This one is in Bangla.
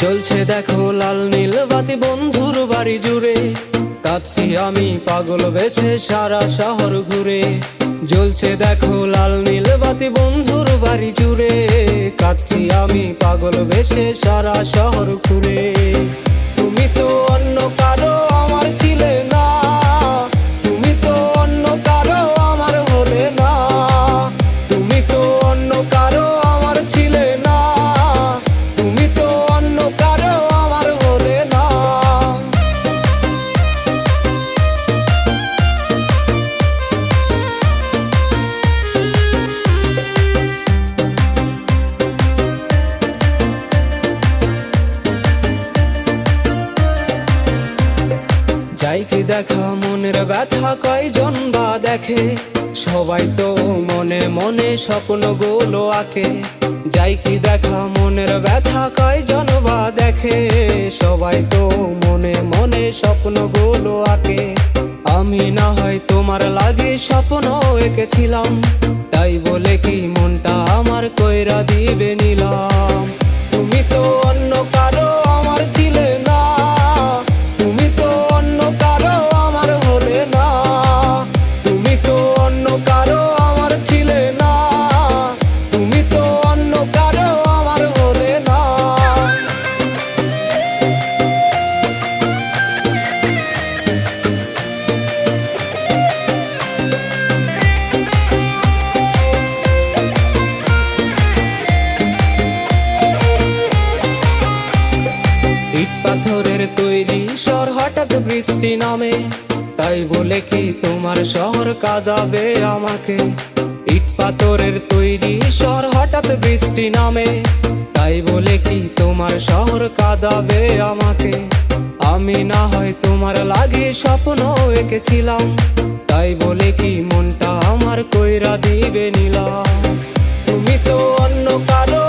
জ্বলছে দেখো লাল নীল বাতি বন্ধুর বাড়ি জুড়ে, কাঁদছি আমি পাগল বেশে সারা শহর ঘুরে। জ্বলছে দেখো লাল নীল বাতি বন্ধুর বাড়ি জুড়ে, কাঁদছি আমি পাগল বেশে সারা শহর ঘুরে। তুমি তো অন্য কারো আমার ছিলে না, তুমি তো অন্য কারো আমার হলে না, তুমি তো অন্য কারো আমার ছিলে না, তুমি তো অন্য কারো আমার হলে না। যাই কি দেখা মনের ব্যথা কয়জন বা দেখে, সবাই তো মনে মনে স্বপ্নগুলো আঁকে। যাই কি দেখা মনের ব্যথা কয়জন বা দেখে, সবাই তো মনে মনে স্বপ্নগুলো আঁকে। আমি না হয় তোমার লাগে স্বপ্ন এঁকেছিলাম, তাই বলে কি মনটা আমার কইরা দিবে নিলাম। তুমি তো অন্য কারো আমার ছিলে না, তুমি তো অন্য কারো আমার হলে না, তুমি তো অন্য কারো আমার ছিলে না, তুমি তো অন্য কারো আমার হলে না। ইট পাথরের তৈরি শহর হঠাৎ বৃষ্টি নামে, তাই বলে কি তোমার শহর কাঁদাবে আমাকে। ইট পাথরের তৈরি শহর হঠাৎ বৃষ্টি নামে, তাই বলে কি তোমার শহর কাঁদাবে আমাকে। আমি না হয় তোমার লাগে স্বপ্ন এঁকেছিলাম, তাই বলে কি মনটা আমার কইরা দিবে নিলাম। তুমি তো অন্য কারো